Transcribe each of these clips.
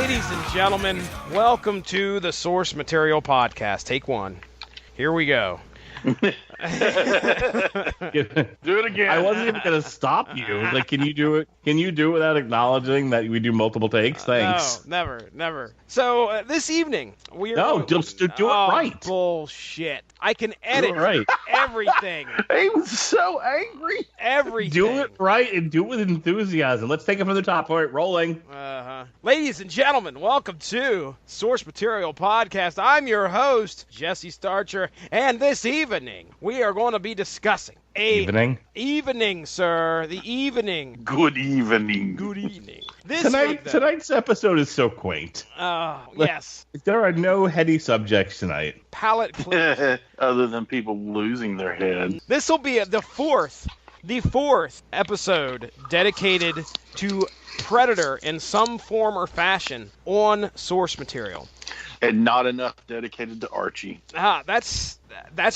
Ladies and gentlemen, welcome to the Source Material Podcast. Take one. Here we go. Do it again. I wasn't even going to stop you. Like, can you do it? Can you do it without acknowledging that we do multiple takes? Thanks. No, never. So this evening we are. No, just do it right. Bullshit. I can edit Do it right. everything. He was so angry. Everything. Do it right and do it with enthusiasm. Let's take it from the top. All right, rolling. Ladies and gentlemen, welcome to Source Material Podcast. I'm your host, Jesse Starcher, and this evening we are going to be discussing Evening, sir. The evening. Good evening. Good evening. Tonight's episode is so quaint. Yes. There are no heady subjects tonight. Palate cleanse. Other than people losing their head. This will be the fourth episode dedicated to Predator in some form or fashion on Source Material. And not enough dedicated to Archie. That's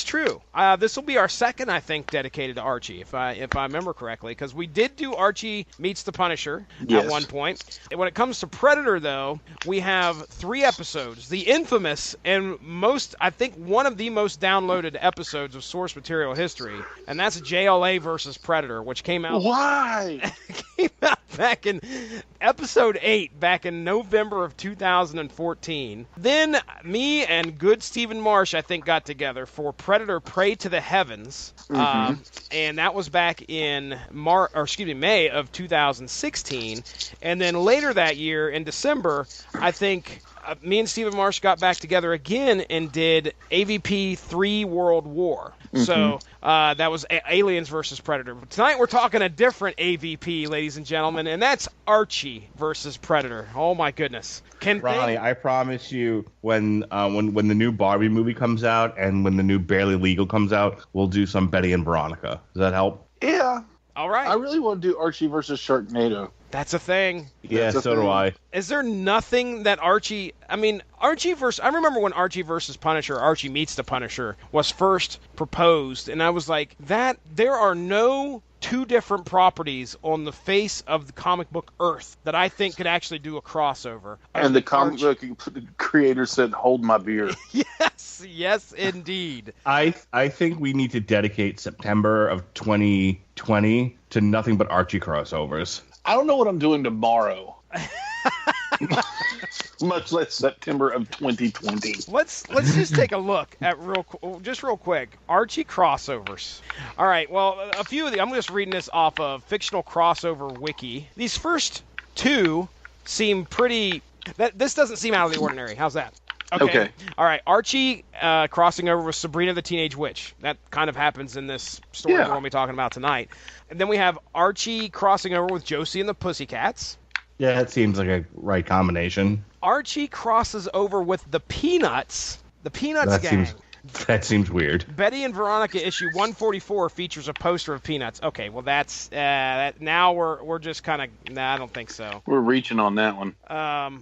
true. This will be our second, I think, dedicated to Archie, if I remember correctly, because we did do Archie Meets the Punisher at one point. When it comes to Predator, though, we have 3 episodes. The infamous and one of the most downloaded episodes of Source Material history, and that's JLA versus Predator, which came out. Why? Came out back in episode 8, back in November of 2014. Then me and good Stephen Marsh, I think, got together for Predator Prey to the Heavens, and that was back in May of 2016. And then later that year, in December, I think me and Stephen Marsh got back together again and did AVP 3 World War. So that was Aliens versus Predator. But tonight we're talking a different AVP, ladies and gentlemen, and that's Archie versus Predator. Oh my goodness. Ronnie, I promise you, when the new Barbie movie comes out and when the new Barely Legal comes out, we'll do some Betty and Veronica. Does that help? Yeah. All right. I really want to do Archie versus Sharknado. That's a thing. Yeah, so do I. Is there nothing that Archie versus... I remember when Archie versus Punisher, Archie Meets the Punisher, was first proposed, and I was like, there are no 2 different properties on the face of the comic book Earth that I think could actually do a crossover. And the comic book creator said, hold my beer. Yes, indeed. I think we need to dedicate September of 2020 to nothing but Archie crossovers. I don't know what I'm doing tomorrow. Much less September of 2020. Let's just take a look at real quick. Archie crossovers. All right. Well, a few of I'm just reading this off of Fictional Crossover Wiki. These first 2 seem pretty. This doesn't seem out of the ordinary. How's that? Okay. All right. Archie crossing over with Sabrina the Teenage Witch. That kind of happens in this story we're going to be talking about tonight. And then we have Archie crossing over with Josie and the Pussycats. Yeah, that seems like a right combination. Archie crosses over with the Peanuts. The Peanuts gang. That seems weird. Betty and Veronica issue 144 features a poster of Peanuts. Okay, well that's now we're just kind of I don't think so. We're reaching on that one. Now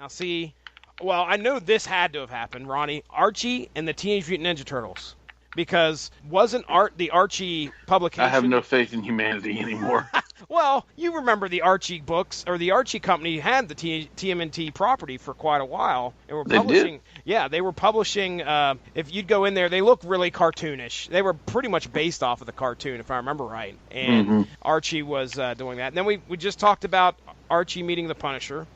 see, well I know this had to have happened, Ronnie. Archie and the Teenage Mutant Ninja Turtles. Because wasn't the Archie publication... I have no faith in humanity anymore. Well, you remember the Archie books, or the Archie company had the TMNT property for quite a while. They were publishing. They did? Yeah, they were publishing. If you'd go in there, they look really cartoonish. They were pretty much based off of the cartoon, if I remember right. And Archie was doing that. And then we just talked about Archie meeting the Punisher.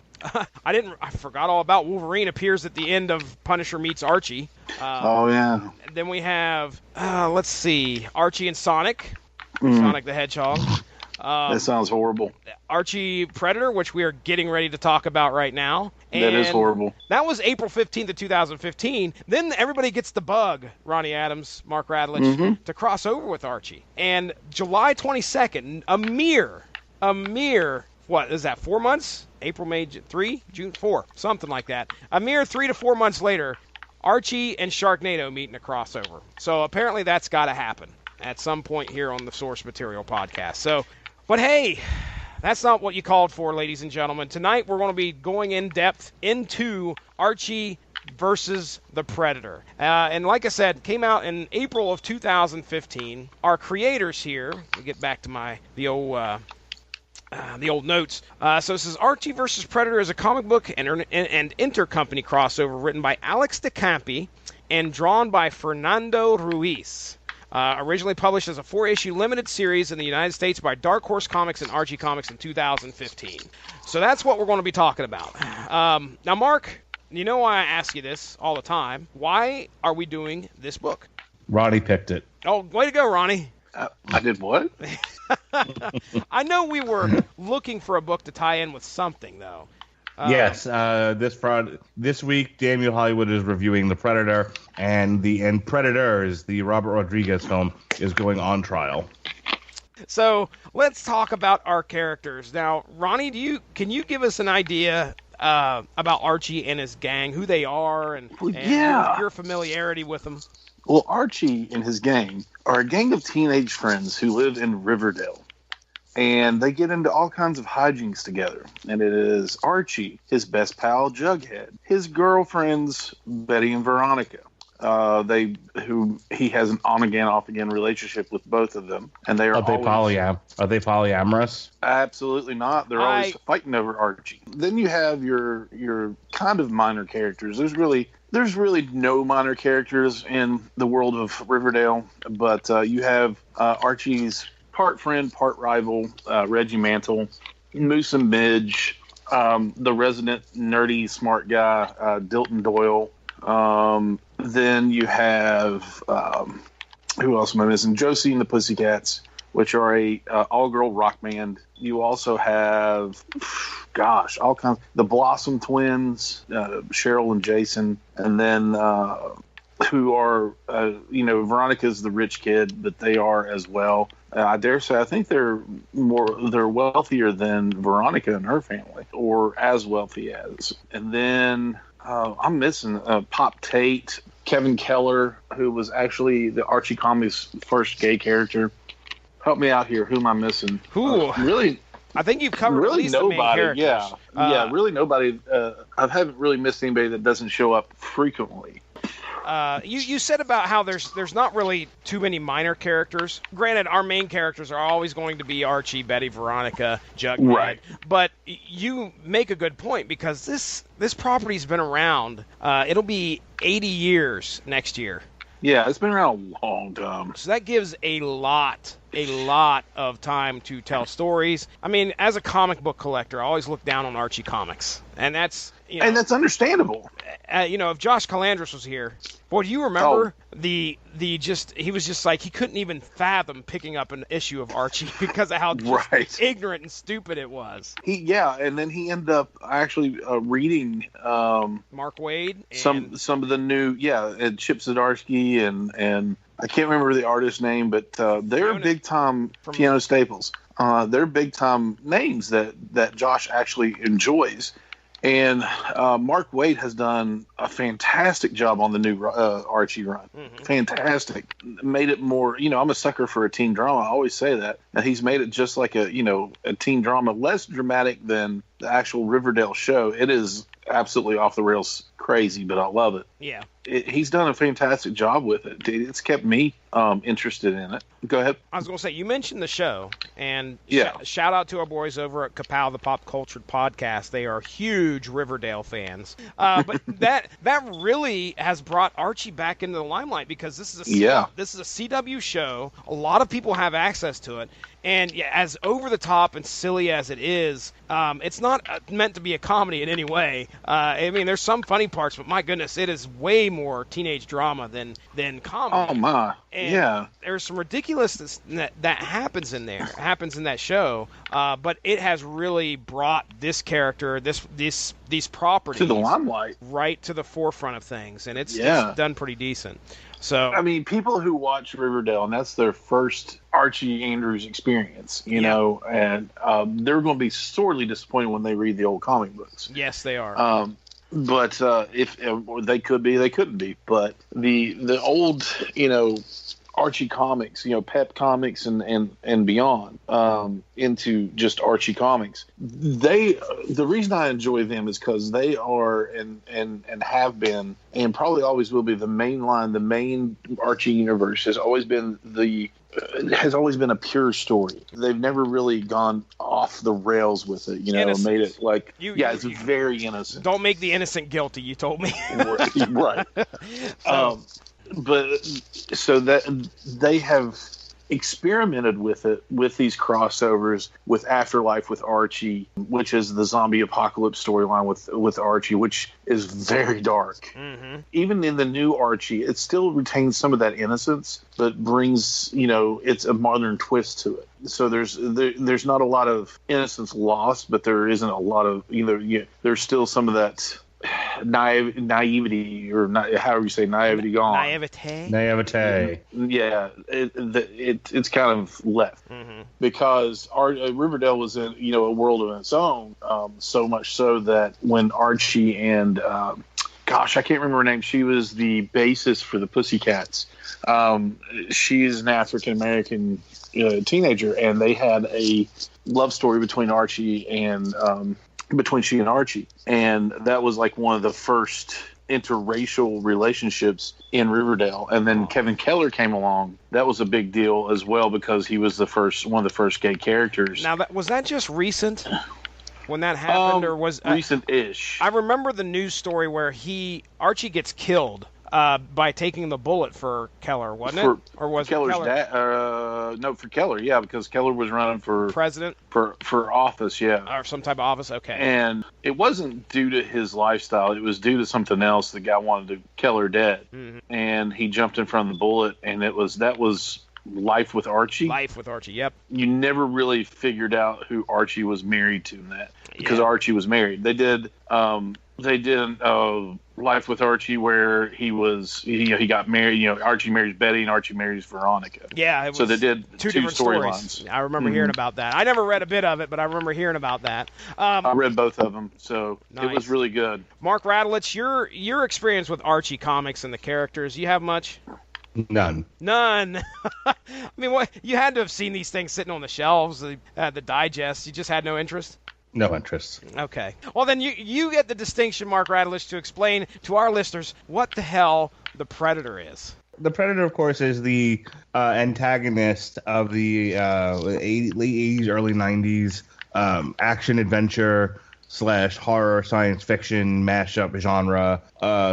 I forgot all about Wolverine appears at the end of Punisher Meets Archie. Oh, yeah. Then we have, let's see, Archie and Sonic. Sonic the Hedgehog. That sounds horrible. Archie Predator, which we are getting ready to talk about right now. And that is horrible. That was April 15th of 2015. Then everybody gets the bug, Ronnie Adams, Mark Radlich, to cross over with Archie. And July 22nd, a mere, what is that, 4 months? April, May, 3, June, 4, something like that. A mere 3 to 4 months later, Archie and Sharknado meet in a crossover. So apparently that's got to happen at some point here on the Source Material Podcast. So, but hey, that's not what you called for, ladies and gentlemen. Tonight we're going to be going in depth into Archie versus the Predator. And like I said, came out in April of 2015. Our creators here, let me get back to the old the old notes. So this is Archie versus Predator is a comic book and intercompany crossover written by Alex DeCampi and drawn by Fernando Ruiz. Originally published as a 4-issue limited series in the United States by Dark Horse Comics and Archie Comics in 2015. So that's what we're going to be talking about. Now, Mark, you know why I ask you this all the time. Why are we doing this book? Ronnie picked it. Oh, way to go, Ronnie. I did what? I know we were looking for a book to tie in with something, though. Yes, this week, Daniel Hollywood is reviewing The Predator, and Predators, the Robert Rodriguez film, is going on trial. So let's talk about our characters. Now, Ronnie, can you give us an idea about Archie and his gang, who they are, and your familiarity with them? Well, Archie and his gang are a gang of teenage friends who live in Riverdale. And they get into all kinds of hijinks together. And it is Archie, his best pal, Jughead, his girlfriends, Betty and Veronica. He has an on-again, off-again relationship with both of them. And they are they polyamorous? Absolutely not. They're always fighting over Archie. Then you have your kind of minor characters. There's really no minor characters in the world of Riverdale. But you have Archie's part friend, part rival, Reggie Mantle, Moose and Midge, the resident nerdy smart guy, Dilton Doyle. Then you have, who else am I missing? Josie and the Pussycats, which are a all-girl rock band. You also have, all kinds. The Blossom Twins, Cheryl and Jason, and then who are, Veronica's the rich kid, but they are as well. I dare say, I think they're wealthier than Veronica and her family, or as wealthy as. And then I'm missing Pop Tate, Kevin Keller, who was actually the Archie Comics' first gay character. Help me out here. Who am I missing? Really? I think you've covered really at least nobody. The main characters. Yeah, really nobody. I haven't really missed anybody that doesn't show up frequently. You said about how there's not really too many minor characters. Granted, our main characters are always going to be Archie, Betty, Veronica, Jughead. Right. But you make a good point, because this property's been around. It'll be 80 years next year. Yeah, it's been around a long time. So that gives a lot of time to tell stories. I mean, as a comic book collector, I always look down on Archie Comics, and that's and that's understandable. If Josh Calandris was here, boy, do you remember he was just like, he couldn't even fathom picking up an issue of Archie because of how ignorant and stupid it was. And then he ended up actually reading Mark Waid, and some of the new and Chip Zdarsky and I can't remember the artist's name, but they're big time Fiona Staples. They're big time names that Josh actually enjoys. And Mark Waid has done a fantastic job on the new Archie run. Mm-hmm. Fantastic. Made it more, I'm a sucker for a teen drama. I always say that. And he's made it just like a teen drama, less dramatic than the actual Riverdale show. It is absolutely off the rails crazy, but I love it. Yeah. He's done a fantastic job with it. It's kept me interested in it. Go ahead. I was going to say, you mentioned the show, and shout out to our boys over at Kapow, the Pop Cultured Podcast. They are huge Riverdale fans. But that really has brought Archie back into the limelight, because this is a CW show. A lot of people have access to it. And as over the top and silly as it is, it's not meant to be a comedy in any way. I mean, there's some funny parts, but my goodness, it is way more teenage drama than comedy. Oh my! And there's some ridiculousness that happens in that show. But it has really brought this character, these properties to the limelight, right to the forefront of things, and it's done pretty decent. So I mean, people who watch Riverdale, and that's their first Archie Andrews experience, and they're going to be sorely disappointed when they read the old comic books. Yes, they are. But if they could be, they couldn't be. But the old, Archie comics, Pep Comics and beyond, into just Archie comics. The reason I enjoy them is because they are and have been and probably always will be the main Archie universe has always been a pure story. They've never really gone off the rails with it, made it like, it's very innocent. Don't make the innocent guilty, you told me. Right. So that they have experimented with it, with these crossovers with Afterlife with Archie, which is the zombie apocalypse storyline with Archie, which is very dark. Mm-hmm. Even in the new Archie, it still retains some of that innocence, but brings, it's a modern twist to it. So there's not a lot of innocence lost, but there isn't a lot of, there's still some of that naivety, or however you say naivety, gone. Naivete. Yeah, it's kind of left, because Riverdale was in a world of its own, so much so that when Archie and I can't remember her name. She was the bassist for the Pussycats. She is an African American teenager, and they had a love story between Archie and between she and Archie, and that was like one of the first interracial relationships in Riverdale. And then Kevin Keller came along. That was a big deal as well, because he was one of the first gay characters. Now, was that just recent when that happened, or was recent-ish? I remember the news story where Archie gets killed by taking the bullet for Keller, wasn't it? Or was Keller's it Keller? dad? No, for Keller, yeah, because Keller was running for president, for office, yeah, or some type of office. Okay, and it wasn't due to his lifestyle; it was due to something else. The guy wanted Keller dead, and he jumped in front of the bullet, and that was Life with Archie. Life with Archie, yep. You never really figured out who Archie was married to in that, because Archie was married. They did Life with Archie, where he got married. Archie marries Betty and Archie marries Veronica. Yeah, so they did two different storylines. I remember hearing about that. I never read a bit of it, but I remember hearing about that. I read both of them, so nice. It was really good. Mark Radulich, your experience with Archie comics and the characters, you have much? None. I mean, what, you had to have seen these things sitting on the shelves, the digest. You just had no interest? No interest. Okay. Well, then you get the distinction, Mark Radulich, to explain to our listeners what the hell the Predator is. The Predator, of course, is the antagonist of the late 80s, early 90s action-adventure / horror science fiction mashup genre,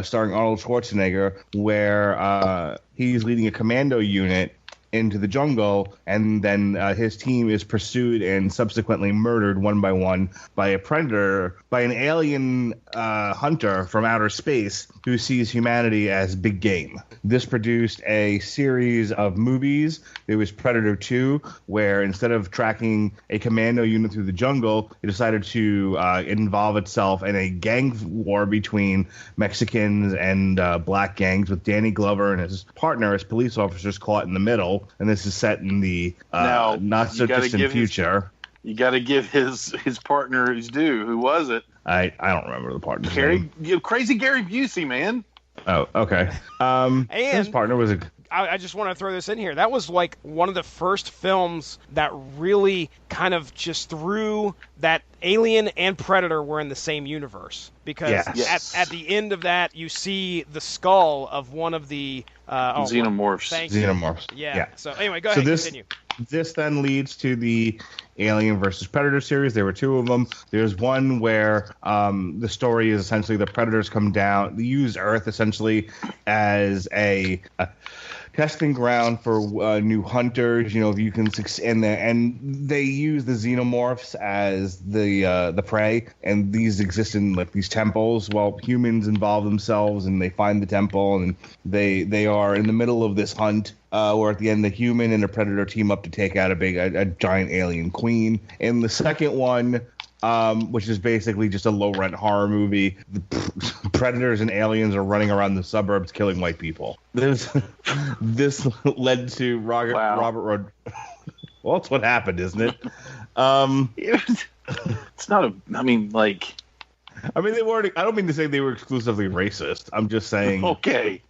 starring Arnold Schwarzenegger, where he's leading a commando unit into the jungle, and then his team is pursued and subsequently murdered one by one by a predator, by an alien hunter from outer space who sees humanity as big game. This produced a series of movies. There was Predator 2, where instead of tracking a commando unit through the jungle, it decided to involve itself in a gang war between Mexicans and black gangs, with Danny Glover and his partner as police officers caught in the middle. And this is set in the not-so-distant future. You got to give his partner his due. Who was it? I don't remember the partner's name. Crazy Gary Busey, man. Oh, okay. And his partner was I just want to throw this in here. That was like one of the first films that really kind of just threw that Alien and Predator were in the same universe. Because at the end of that, you see the skull of one of the xenomorphs. Xenomorphs. Yeah. So anyway, go ahead, continue. This then leads to the Alien versus Predator series. There were two of them. There's one where the story is essentially the Predators come down, they use Earth essentially as a testing ground for new hunters. If you can succeed, and they use the xenomorphs as the prey, and these exist in like these temples. Well, humans involve themselves, and they find the temple, and they are in the middle of this hunt. Where at the end the human and the Predator team up to take out a giant alien queen. In the second one, which is basically just a low-rent horror movie, the Predators and aliens are running around the suburbs killing white people. This led to Robert. Well, that's what happened, isn't it? It's not a. I mean, like. I mean, they weren't. I don't mean to say they were exclusively racist. I'm just saying. Okay.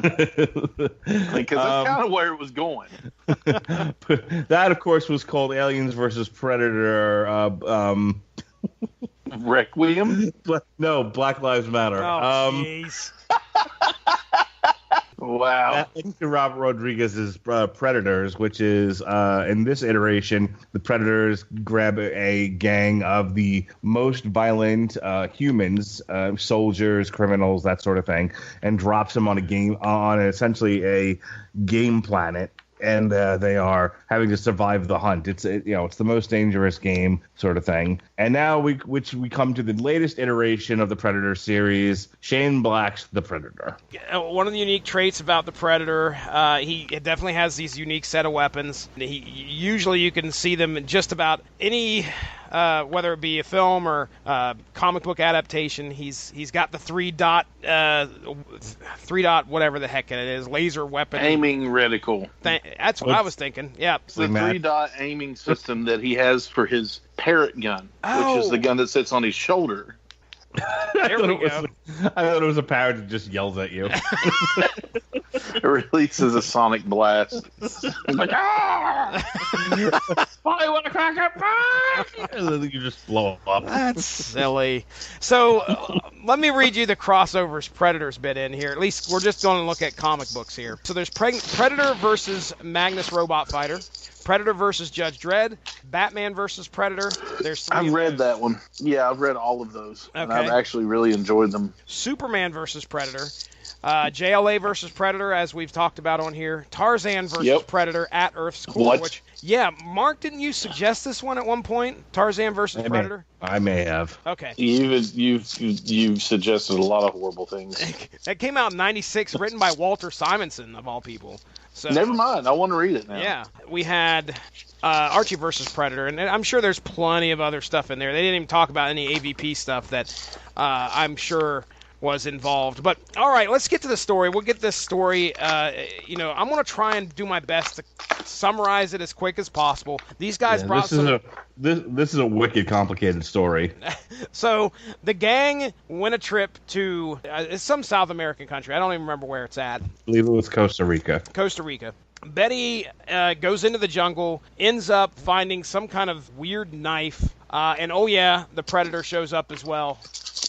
Because that's kind of where it was going. That, of course, was called Aliens versus Predator. Requiem? No, Black Lives Matter. Oh, jeez. Wow. Robert Rodriguez's Predators, which is, in this iteration, the Predators grab a gang of the most violent humans, soldiers, criminals, that sort of thing, and drops them on essentially a game planet. And they are having to survive the hunt. It's the most dangerous game, sort of thing. And now we come to the latest iteration of the Predator series, Shane Black's The Predator. One of the unique traits about the Predator, he definitely has these unique set of weapons. Usually you can see them in just about any, whether it be a film or comic book adaptation. He's got the three dot whatever the heck it is, laser weapon, aiming reticle. That's what I was thinking. Yeah, it's the 3-dot aiming system that he has for his parrot gun, which is the gun that sits on his shoulder. There we go. I thought it was a parrot that just yells at you. It releases a sonic blast. It's like, ah! I want to crack it, and then you just blow up. That's silly. So let me read you the crossovers Predators bit in here. At least we're just going to look at comic books here. So there's Predator versus Magnus Robot Fighter. Predator versus Judge Dredd, Batman versus Predator. I've read that one. Yeah, I've read all of those. Okay. And I've actually really enjoyed them. Superman versus Predator, JLA versus Predator, as we've talked about on here. Tarzan versus Predator at Earth's core. What? Mark, didn't you suggest this one at one point? Tarzan versus Predator? I may have. Okay. You've suggested a lot of horrible things. That came out in '96, written by Walter Simonson, of all people. So, never mind. I want to read it now. Yeah. We had Archie versus Predator, and I'm sure there's plenty of other stuff in there. They didn't even talk about any AVP stuff that I'm sure was involved. But, all right, let's get to the story. We'll get this story. I'm going to try and do my best to summarize it as quick as possible. These guys brought This is a wicked complicated story. So the gang went a trip to some South American country. I don't even remember where it's at. I believe it was Costa Rica. Betty goes into the jungle, ends up finding some kind of weird knife, and the Predator shows up as well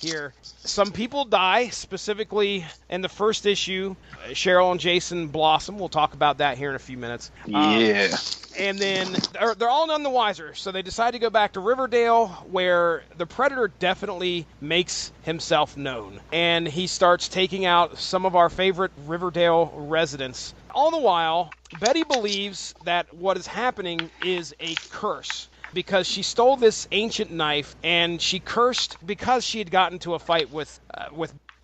here. Some people die, specifically in the first issue, Cheryl and Jason Blossom. We'll talk about that here in a few minutes. Yeah. And then they're all none the wiser, so they decide to go back to Riverdale, where the Predator definitely makes himself known. And he starts taking out some of our favorite Riverdale residents. All the while, Betty believes that what is happening is a curse, because she stole this ancient knife, and she cursed because she had gotten into a fight with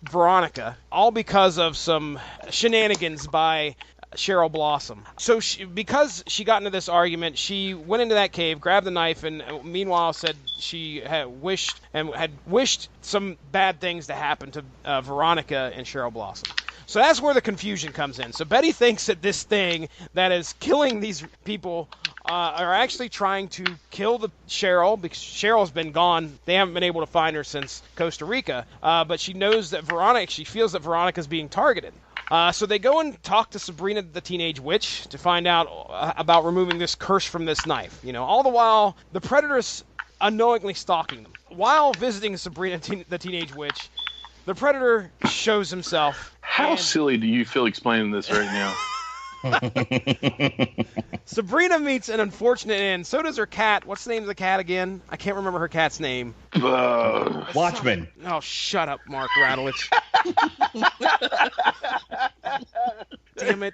Veronica, all because of some shenanigans by Cheryl Blossom. So because she got into this argument, she went into that cave, grabbed the knife, and meanwhile said she had wished some bad things to happen to Veronica and Cheryl Blossom. So that's where the confusion comes in. So Betty thinks that this thing that is killing these people are actually trying to kill the Cheryl, because Cheryl's been gone. They haven't been able to find her since Costa Rica. But she knows that she feels that Veronica's being targeted. So they go and talk to Sabrina the Teenage Witch to find out about removing this curse from this knife. All the while, the Predator's unknowingly stalking them. While visiting Sabrina the Teenage Witch, the Predator shows himself. How silly do you feel explaining this right now? Sabrina meets an unfortunate end. So does her cat. What's the name of the cat again? I can't remember her cat's name. Watchman. Oh, shut up, Mark Radulich. Damn it.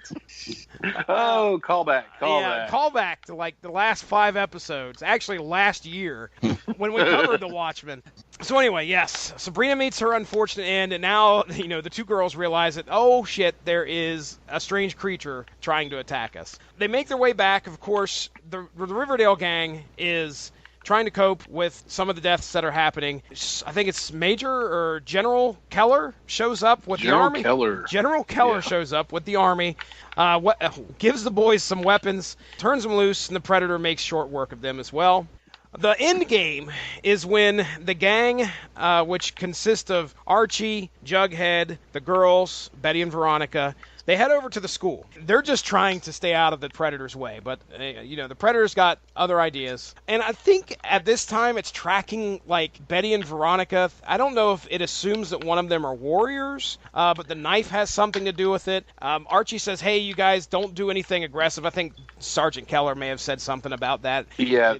Call back to like the last 5 episodes. Actually, last year when we covered The Watchmen. So anyway, yes, Sabrina meets her unfortunate end, and now, the two girls realize that, oh shit, there is a strange creature trying to attack us. They make their way back. Of course, the Riverdale gang is trying to cope with some of the deaths that are happening. I think it's Major or General Keller shows up with the army. General Keller shows up with the army, gives the boys some weapons, turns them loose, and the Predator makes short work of them as well. The end game is when the gang, which consists of Archie, Jughead, the girls, Betty and Veronica, they head over to the school. They're just trying to stay out of the Predator's way, but, the Predator's got other ideas. And I think at this time it's tracking, like, Betty and Veronica. I don't know if it assumes that one of them are warriors, but the knife has something to do with it. Archie says, hey, you guys, don't do anything aggressive. I think Sergeant Keller may have said something about that. Yeah,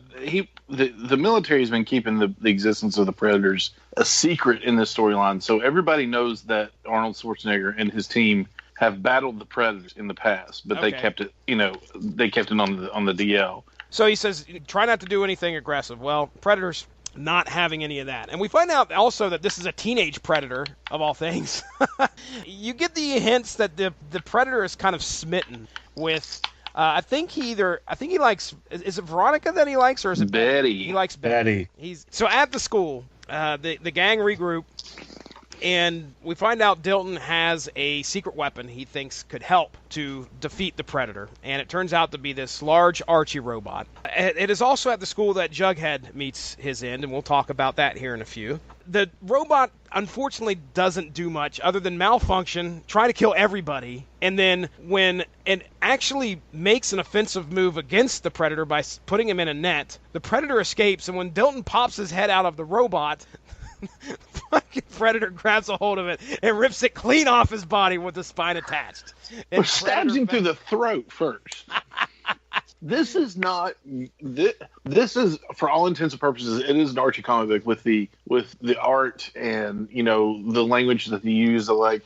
the military has been keeping the existence of the Predators a secret in this storyline, so everybody knows that Arnold Schwarzenegger and his team have battled the Predators in the past, but they kept it, they kept it on the DL. So he says, try not to do anything aggressive. Well, Predators not having any of that. And we find out also that this is a teenage Predator, of all things. You get the hints that the Predator is kind of smitten with... I think he likes... Is it Veronica that he likes, or is it Betty? He likes Betty. So at the school, the gang regroup, and we find out Dilton has a secret weapon he thinks could help to defeat the Predator. And it turns out to be this large Archie robot. It is also at the school that Jughead meets his end, and we'll talk about that here in a few. The robot, unfortunately, doesn't do much other than malfunction, try to kill everybody, and then when it actually makes an offensive move against the Predator by putting him in a net, the Predator escapes, and when Dilton pops his head out of the robot... the fucking Predator grabs a hold of it and rips it clean off his body with the spine attached. Or stabs him through the throat first. This is not. This is, for all intents and purposes, it is an Archie comic book with the art and the language that they use. Like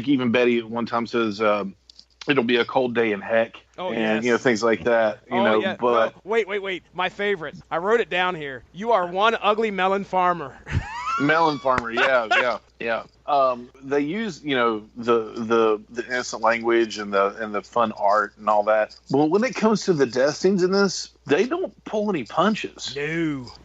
even Betty at one time says, "It'll be a cold day in heck." Oh, and yes. Things like that. Yeah. But wait, my favorite. I wrote it down here. You are one ugly melon farmer. Melon farmer, yeah. They use the innocent language and the fun art and all that. But when it comes to the death scenes in this, they don't pull any punches.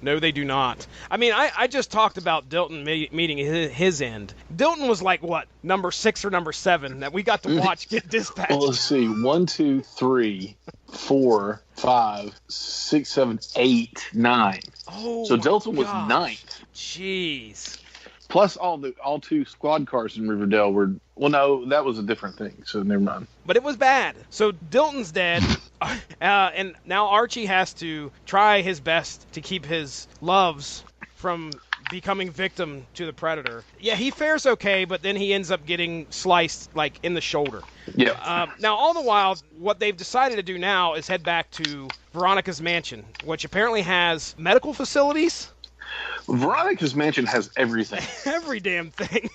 No, they do not. I mean, I just talked about Dilton meeting his end. Dilton was like what, number 6 or number 7 that we got to watch get dispatched. Well, let's see, 1, 2, 3, 4, 5, 6, 7, 8, 9. Oh, so Dilton was 9th. Jeez. Plus all 2 squad cars in Riverdale were... Well, no, that was a different thing, so never mind. But it was bad. So Dilton's dead, and now Archie has to try his best to keep his loves from becoming victim to the Predator. Yeah, he fares okay, but then he ends up getting sliced, like, in the shoulder. Yeah. Now, all the while, what they've decided to do now is head back to Veronica's mansion, which apparently has medical facilities. Veronica's mansion has everything. Every damn thing.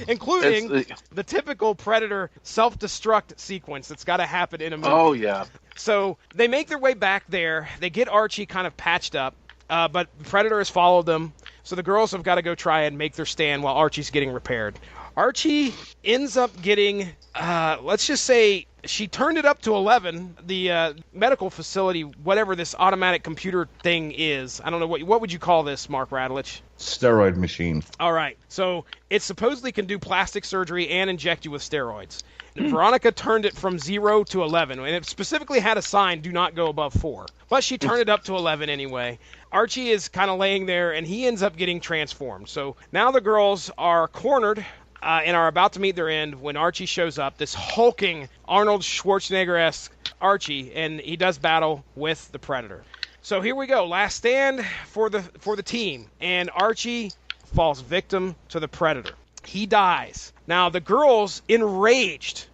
Including the typical Predator self-destruct sequence that's got to happen in a movie. Oh, yeah. So they make their way back there. They get Archie kind of patched up, but the Predator has followed them. So the girls have got to go try and make their stand while Archie's getting repaired. Archie ends up getting, let's just say, she turned it up to 11, the medical facility, whatever this automatic computer thing is. I don't know, what would you call this, Mark Radulich? Steroid machine. All right. So it supposedly can do plastic surgery and inject you with steroids. Veronica turned it from 0 to 11, and it specifically had a sign, do not go above 4. But she turned it up to 11 anyway. Archie is kind of laying there, and he ends up getting transformed. So now the girls are cornered and are about to meet their end when Archie shows up, this hulking Arnold Schwarzenegger-esque Archie, and he does battle with the Predator. So here we go, last stand for the team, and Archie falls victim to the Predator. He dies. Now the girls, enraged,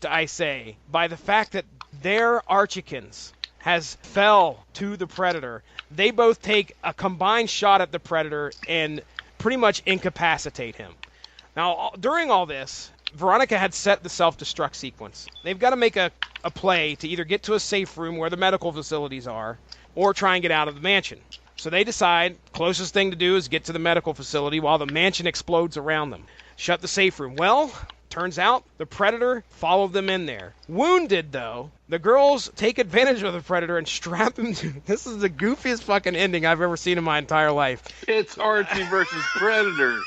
I say, by the fact that their Archikins has fell to the Predator, they both take a combined shot at the Predator and pretty much incapacitate him. Now, during all this, Veronica had set the self-destruct sequence. They've got to make a play to either get to a safe room where the medical facilities are or try and get out of the mansion. So they decide closest thing to do is get to the medical facility while the mansion explodes around them. Shut the safe room. Well, turns out the Predator followed them in there. Wounded, though, the girls take advantage of the Predator and strap him to... This is the goofiest fucking ending I've ever seen in my entire life. It's Archie versus Predator.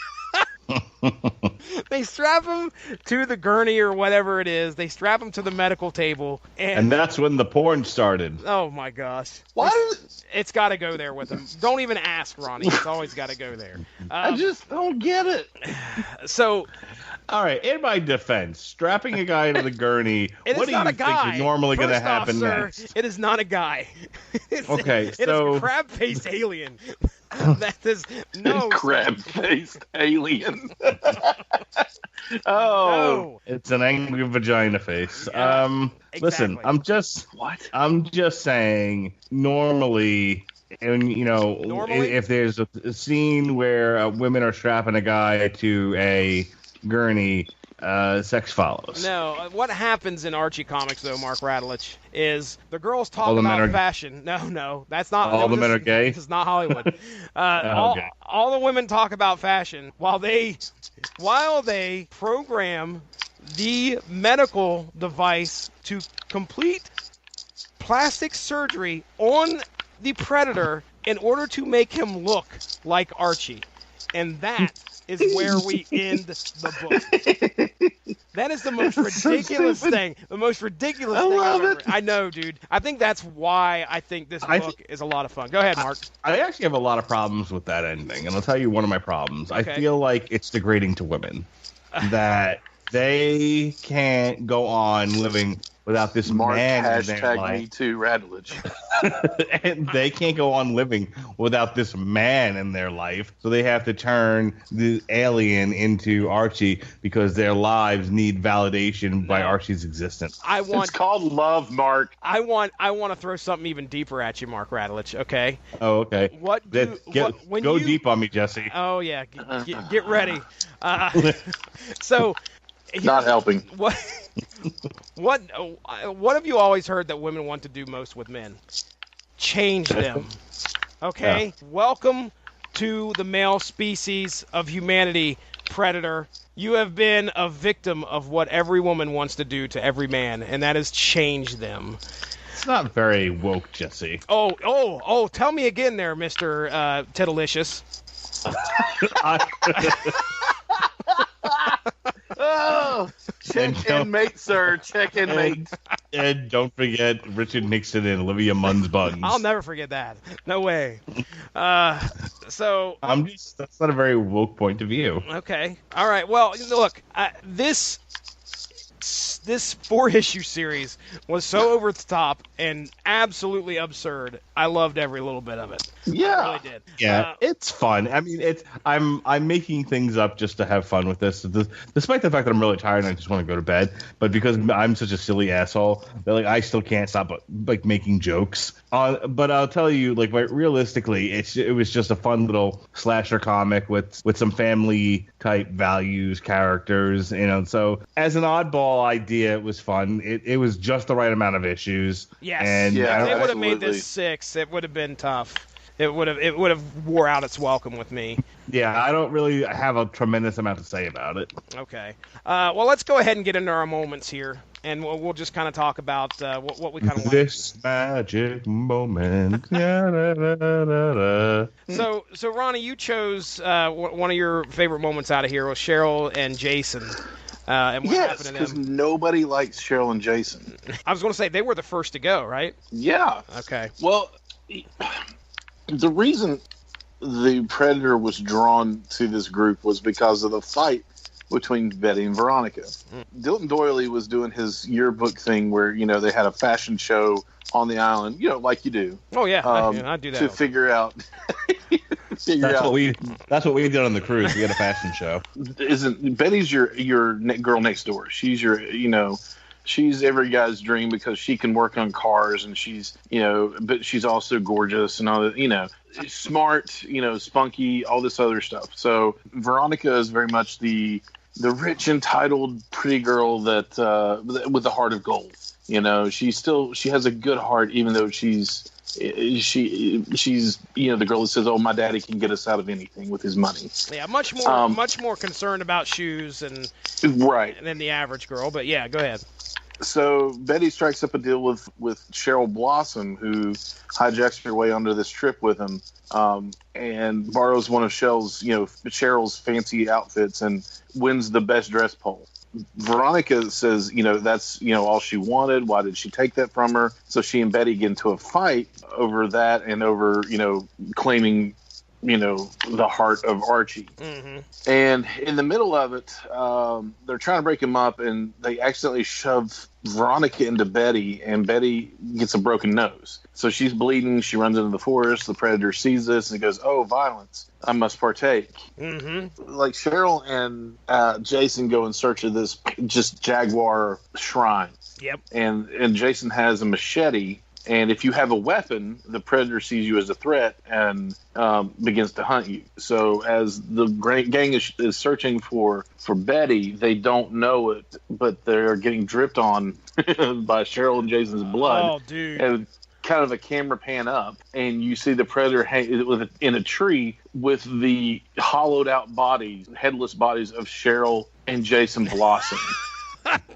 They strap him to the gurney or whatever it is. They strap him to the medical table. And that's when the porn started. Oh, my gosh. What? It's got to go there with him. Don't even ask, Ronnie. It's always got to go there. I just don't get it. So... All right, in my defense, strapping a guy to the gurney, what do you think is normally going to happen next? It is not a guy. It is a crab-faced alien. That is no crab-faced alien. No. It's an angry vagina face. Yeah, Listen, exactly. I'm just saying. Normally, and if there's a scene where women are strapping a guy to a gurney, sex follows. No, what happens in Archie comics, though, Mark Radulich, is the girls talk about fashion. No, that's not. All the men are gay? This is not Hollywood. All the women talk about fashion while they program the medical device to complete plastic surgery on the Predator in order to make him look like Archie. And that is where we end the book. That is the most ridiculous thing. The most ridiculous thing I've ever. I know, dude. I think that's why I think this book is a lot of fun. Go ahead, Mark. I actually have a lot of problems with that ending, and I'll tell you one of my problems. Okay. I feel like it's degrading to women that they can't go on living without this Mark man in their life. Me too, Radulich. And they can't go on living without this man in their life, so they have to turn the alien into Archie because their lives need validation by Archie's existence. It's called love, Mark. I want to throw something even deeper at you, Mark Radulich. Okay. Oh, okay. Go deep on me, Jesse. Oh yeah, get ready. So. Not helping. What have you always heard that women want to do most with men? Change them. Okay? Yeah. Welcome to the male species of humanity, Predator. You have been a victim of what every woman wants to do to every man, and that is change them. It's not very woke, Jesse. Oh, tell me again there, Mr. Tiddlicious. Check in, mate, sir. Check in, mate. And don't forget Richard Nixon and Olivia Munn's buns. I'll never forget that. No way. So that's not a very woke point of view. Okay. All right. Well, look, this 4-issue series was so over the top and absolutely absurd. I loved every little bit of it. Yeah, I really did. Yeah, it's fun. I mean, I'm making things up just to have fun with this, despite the fact that I'm really tired and I just want to go to bed. But because I'm such a silly asshole, that I still can't stop making jokes. But I'll tell you, realistically, it was just a fun little slasher comic with some family type values, characters. So as an oddball idea, it was fun. It was just the right amount of issues. Yes. And if they would have made this 6, it would have been tough. It would have wore out its welcome with me. Yeah, I don't really have a tremendous amount to say about it. Okay. Well, let's go ahead and get into our moments here, and we'll just kind of talk about what we kind of like. This magic moment. So Ronnie, you chose one of your favorite moments out of here was Cheryl and Jason. And what happened to them? Because nobody likes Cheryl and Jason. I was going to say, they were the first to go, right? Yeah. Okay. Well, the reason the Predator was drawn to this group was because of the fight between Betty and Veronica. Dilton Doily was doing his yearbook thing where, they had a fashion show on the island, like you do. Oh, yeah. I do that. To figure out... That's what we did on the cruise. We had a fashion show. Betty's your girl next door? She's she's every guy's dream because she can work on cars and she's but she's also gorgeous and all that. Smart, spunky, all this other stuff. So Veronica is very much the rich, entitled, pretty girl that with a heart of gold. She has a good heart, even though she's the girl that says, "Oh, my daddy can get us out of anything with his money." Yeah, much more concerned about shoes and right than the average girl. But yeah, go ahead. So Betty strikes up a deal with Cheryl Blossom, who hijacks her way onto this trip with him, and borrows one of Cheryl's fancy outfits and wins the best dress poll. Veronica says, that's, all she wanted. Why did she take that from her? So she and Betty get into a fight over that and over, claiming, the heart of Archie. Mm-hmm. And in the middle of it, they're trying to break him up, and they accidentally shove Veronica into Betty, and Betty gets a broken nose. So she's bleeding. She runs into the forest. The predator sees this and goes, "Oh, violence. I must partake." Mm-hmm. Like Cheryl and Jason go in search of this just jaguar shrine. Yep. And Jason has a machete. And if you have a weapon, the predator sees you as a threat and begins to hunt you. So as the gang is searching for Betty, they don't know it, but they're getting dripped on by Cheryl and Jason's blood. Oh, dude. And kind of a camera pan up, and you see the predator in a tree with the hollowed out bodies, headless bodies of Cheryl and Jason Blossom.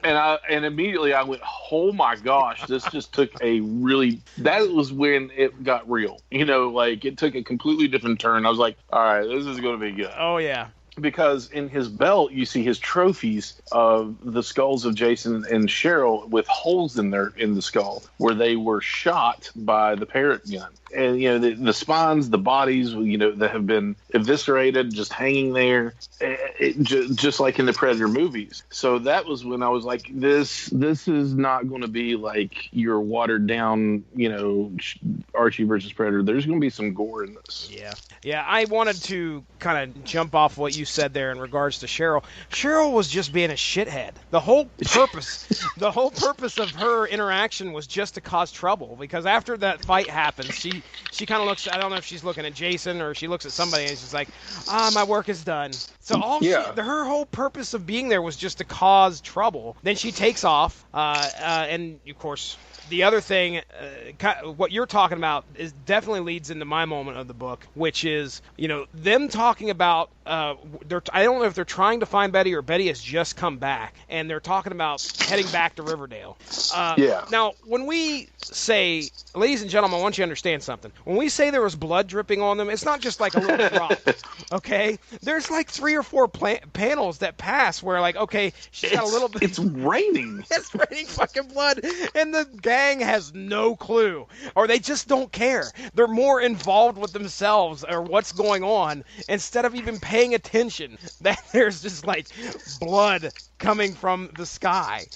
And immediately I went, oh my gosh, this just took that was when it got real. It took a completely different turn. I was like, all right, this is going to be good. Oh, yeah. Because in his belt, you see his trophies of the skulls of Jason and Cheryl with holes in the skull where they were shot by the parrot gun. And, the spines, the bodies, that have been eviscerated, just hanging there, just like in the Predator movies. So that was when I was like, this is not going to be like your watered down, Archie versus Predator. There's going to be some gore in this. Yeah. Yeah, I wanted to kind of jump off what you said there in regards to Cheryl. Cheryl was just being a shithead. The whole purpose of her interaction was just to cause trouble, because after that fight happens, she kind of looks, I don't know if she's looking at Jason or she looks at somebody and she's like, my work is done. So her whole purpose of being there was just to cause trouble. Then she takes off, and of course, the other thing, what you're talking about, is definitely leads into my moment of the book, which is, them talking about, I don't know if they're trying to find Betty or Betty has just come back, and they're talking about heading back to Riverdale. Now, when we say, ladies and gentlemen, I want you to understand something. When we say there was blood dripping on them, it's not just like a little drop, okay? There's like 3 or 4 panels that pass where, like, okay, she's got a little bit. It's raining. It's raining fucking blood, and the gang has no clue, or they just don't care. They're more involved with themselves or what's going on instead of even paying attention that there's just like blood coming from the sky.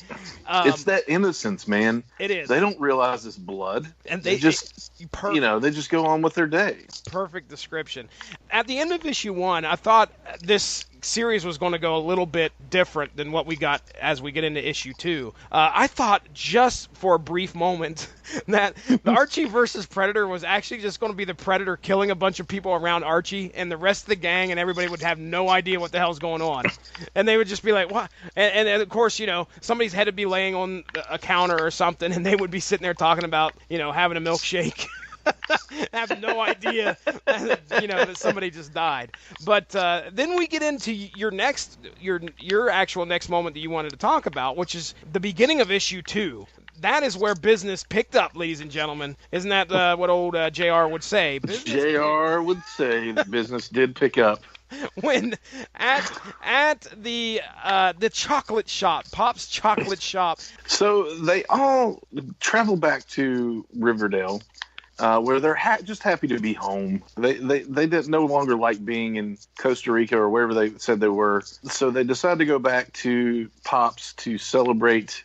It's that innocence, man. It is. They don't realize it's blood, and they just they just go on with their day. Perfect description. At the end of issue 1, I thought this series was going to go a little bit different than what we got as we get into issue 2. I thought just for a brief moment that the Archie versus Predator was actually just going to be the Predator killing a bunch of people around Archie, and the rest of the gang and everybody would have no idea what the hell's going on. And they would just be like, what? And of course, somebody's head would be laying on a counter or something, and they would be sitting there talking about, having a milkshake. Have no idea that somebody just died. But then we get into your actual next moment that you wanted to talk about, which is the beginning of issue 2. That is where business picked up, ladies and gentlemen. Isn't that what old JR would say? JR would say that business did pick up. When at the chocolate shop, Pop's chocolate shop. So they all travel back to Riverdale, where they're just happy to be home. They didn't no longer like being in Costa Rica or wherever they said they were. So they decided to go back to Pop's to celebrate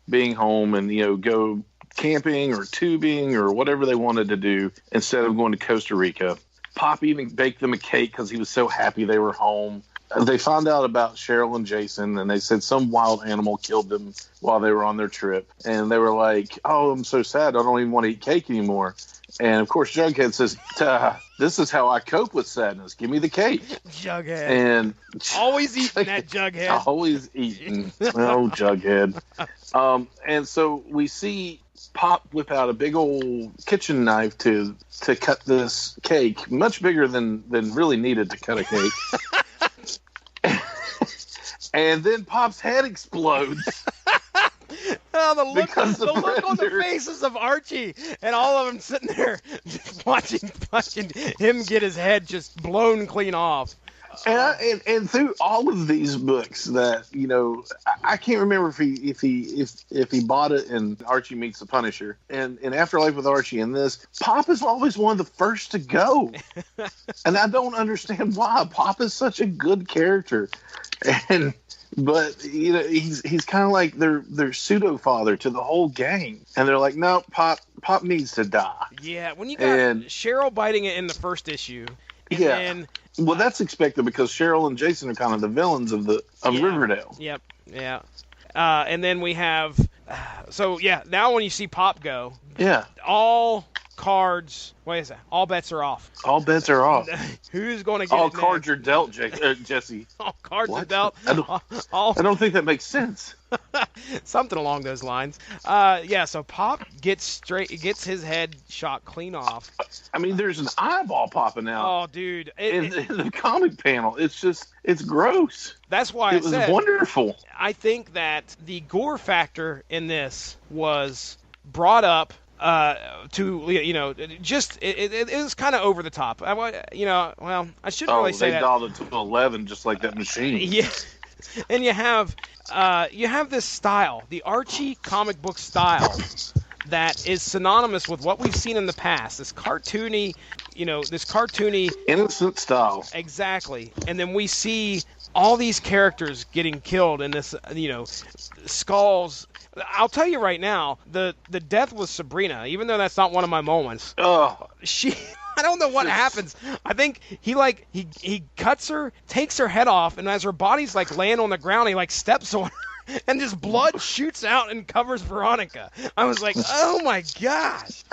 being home and go camping or tubing or whatever they wanted to do instead of going to Costa Rica. Pop even baked them a cake because he was so happy they were home. They found out about Cheryl and Jason, and they said some wild animal killed them while they were on their trip. And they were like, oh, I'm so sad. I don't even want to eat cake anymore. And, of course, Jughead says, this is how I cope with sadness. Give me the cake. Jughead. And always eating that Jughead. Always eating. Oh, Jughead. And so we see Pop whip out a big old kitchen knife to cut this cake, much bigger than really needed to cut a cake. And then Pop's head explodes. Well, the look on the faces of Archie and all of them sitting there just watching him get his head just blown clean off. And through all of these books that, you know, I can't remember if he bought it in Archie Meets the Punisher and in Afterlife with Archie and this, Pop is always one of the first to go. And I don't understand why. Pop is such a good character. But you know, he's kind of like their pseudo father to the whole gang, and they're like, no, Pop needs to die. Yeah, when you got Cheryl biting it in the first issue, and well, that's expected because Cheryl and Jason are kind of the villains of Riverdale. Yep, yeah. And then we have, now when you see Pop go, all cards. What is that? All bets are off. All bets are off. Who's going to get all cards are dealt, Jesse? All cards are dealt. I don't think that makes sense. Something along those lines. So Pop gets his head shot clean off. I mean, there's an eyeball popping out. Oh, dude! In the comic panel, it's gross. That's why it was wonderful. I think that the gore factor in this was brought up. It was kind of over the top. I shouldn't really say that. They dialed it to 11 just like that machine. Yeah, and you have this style, the Archie comic book style, that is synonymous with what we've seen in the past. This cartoony innocent style. Exactly, and then we see all these characters getting killed in this, skulls. I'll tell you right now, the death with Sabrina, even though that's not one of my moments. Oh, I don't know what happens. I think he cuts her, takes her head off, and as her body's like laying on the ground, he like steps on her, and just blood shoots out and covers Veronica. I was like, oh my gosh,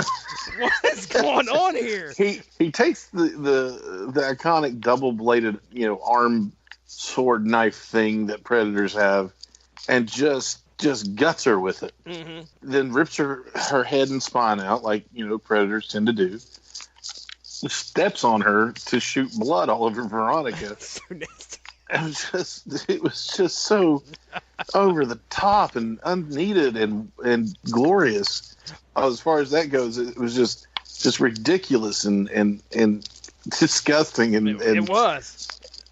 what is going on here? He takes the iconic double-bladed, arm sword knife thing that Predators have, and just guts her with it. Mm-hmm. Then rips her head and spine out like, Predators tend to do. Steps on her to shoot blood all over Veronica. So nasty. It was just so over the top and unneeded and glorious. As far as that goes, it was just ridiculous and disgusting. It was.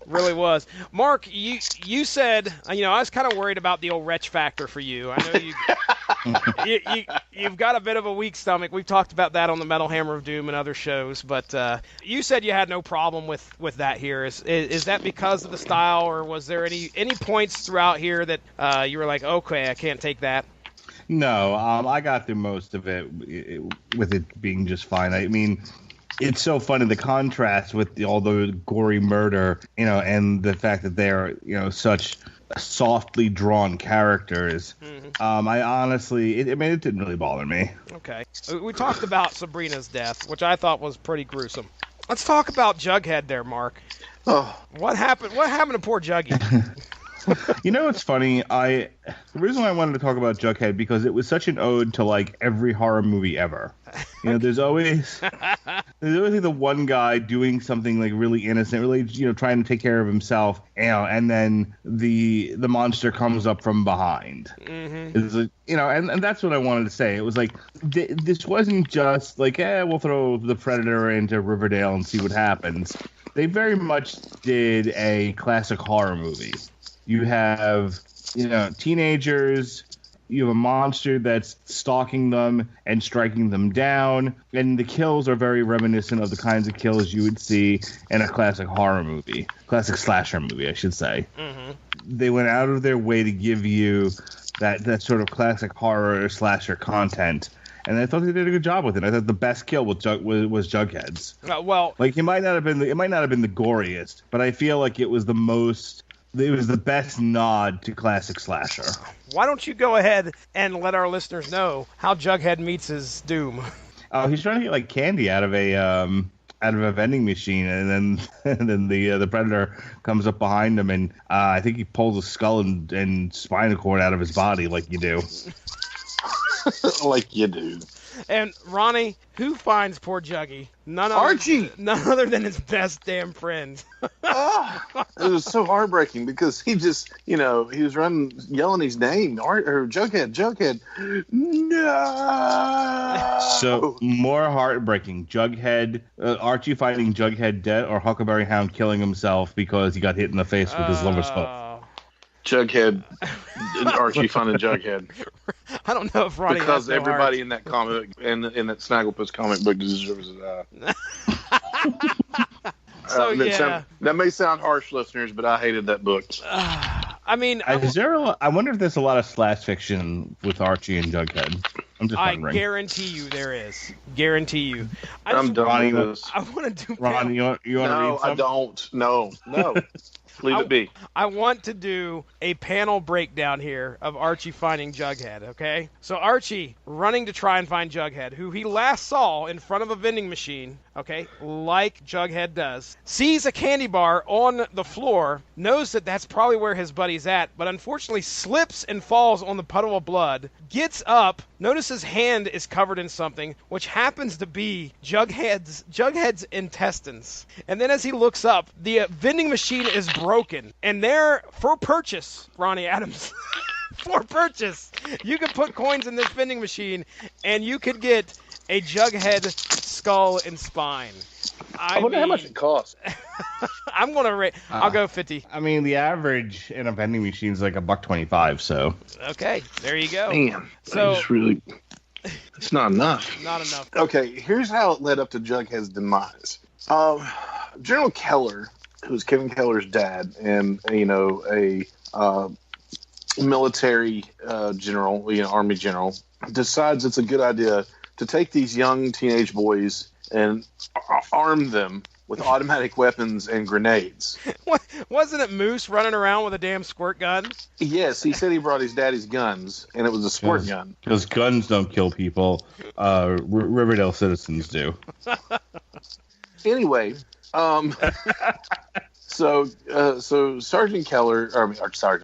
Really was. Mark, you said, I was kind of worried about the old wretch factor for you. I know you've got a bit of a weak stomach. We've talked about that on the Metal Hammer of Doom and other shows, but you said you had no problem with that here. Is that because of the style, or was there any points throughout here that you were like, okay, I can't take that? No, I got through most of it with it being just fine. I mean, it's so funny, the contrast with all the gory murder, and the fact that they're, such softly drawn characters. Mm-hmm. I honestly, it didn't really bother me. Okay. We talked about Sabrina's death, which I thought was pretty gruesome. Let's talk about Jughead there, Mark. Oh. What happened to poor Juggy? It's funny. The reason why I wanted to talk about Jughead, because it was such an ode to like every horror movie ever. There's always the one guy doing something like really innocent, really trying to take care of himself, and then the monster comes up from behind. Mm-hmm. It's like, and that's what I wanted to say. It was like this wasn't just like, we'll throw the Predator into Riverdale and see what happens. They very much did a classic horror movie. You have, teenagers, you have a monster that's stalking them and striking them down, and the kills are very reminiscent of the kinds of kills you would see in a classic horror movie, classic slasher movie, I should say. Mm-hmm. They went out of their way to give you that sort of classic horror or slasher content. And I thought they did a good job with it. I thought the best kill was Jughead's. It might not have been the goriest, but I feel like it was the most. It was the best nod to classic slasher. Why don't you go ahead and let our listeners know how Jughead meets his doom? Oh, he's trying to get like candy out of a vending machine, and then the Predator comes up behind him, and I think he pulls a skull and spinal cord out of his body, like you do. Like you do. And Ronnie, who finds poor Juggy? Archie. None other than his best damn friend. It was so heartbreaking because he just, he was running, yelling his name, or Jughead. No. So more heartbreaking: Jughead, Archie finding Jughead dead, or Huckleberry Hound killing himself because he got hit in the face with his lumber spoon. Jughead, Archie finding Jughead. I don't know if Ronnie because has no everybody heart. in that comic in that Snagglepuss comic book deserves to die. So that may sound harsh, listeners, but I hated that book. I mean, I wonder if there's a lot of slash fiction with Archie and Jughead. I'm just wondering. I guarantee you there is. Guarantee you. I'm done with this. I want to do. Ron, you want to read some? No, I don't. No. Leave it be. I want to do a panel breakdown here of Archie finding Jughead, okay? So Archie running to try and find Jughead, who he last saw in front of a vending machine, okay, like Jughead does, sees a candy bar on the floor, knows that that's probably where his buddy's at, but unfortunately slips and falls on the puddle of blood, gets up, notices his hand is covered in something, which happens to be Jughead's intestines. And then as he looks up, the vending machine is broken. And there, for purchase, Ronnie Adams, for purchase, you could put coins in this vending machine, and you could get a Jughead skull and spine. I wonder how much it costs. I'm going to rate. I'll go 50. I mean, the average in a vending machine is like $1.25. So okay, there you go. Man, so it's not enough. Not enough. Okay, here's how it led up to Jughead's demise. General Keller, who's Kevin Keller's dad, and a military general, Army general, decides it's a good idea to take these young teenage boys and arm them with automatic weapons and grenades. Wasn't it Moose running around with a damn squirt gun? Yes, he said he brought his daddy's guns, and it was a squirt gun. Because guns don't kill people. Riverdale citizens do. Anyway, so Sergeant Keller,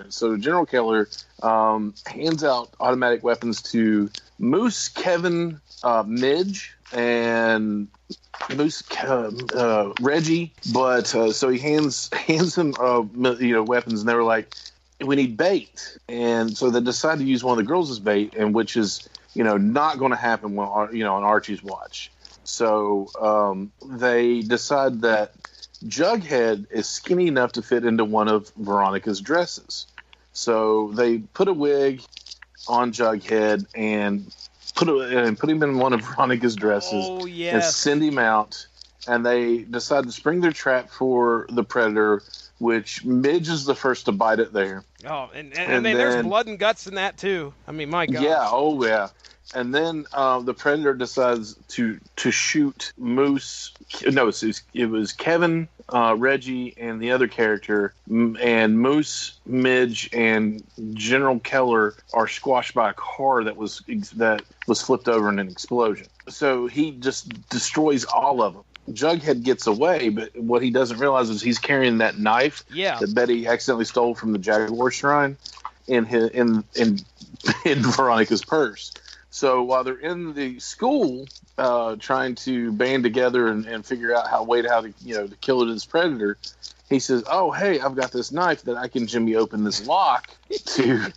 so General Keller hands out automatic weapons to Moose, Kevin, Midge, and Moose, Reggie, but so he hands them weapons, and they were like, we need bait, and so they decide to use one of the girls as bait, and which is not going to happen when on Archie's watch. So they decide that Jughead is skinny enough to fit into one of Veronica's dresses, so they put a wig on Jughead and put him in one of Veronica's dresses and send him out. And they decide to spring their trap for the Predator, which Midge is the first to bite it there. Oh, and then there's blood and guts in that too. I mean, my God. Yeah, oh yeah. And then the Predator decides to shoot Moose. No, it was Kevin, Reggie, and the other character. And Moose, Midge, and General Keller are squashed by a car that was flipped over in an explosion. So he just destroys all of them. Jughead gets away, but what he doesn't realize is he's carrying that knife that Betty accidentally stole from the Jaguar Shrine in Veronica's purse. So while they're in the school trying to band together and figure out how to kill this Predator, he says, "Oh, hey, I've got this knife that I can jimmy open this lock to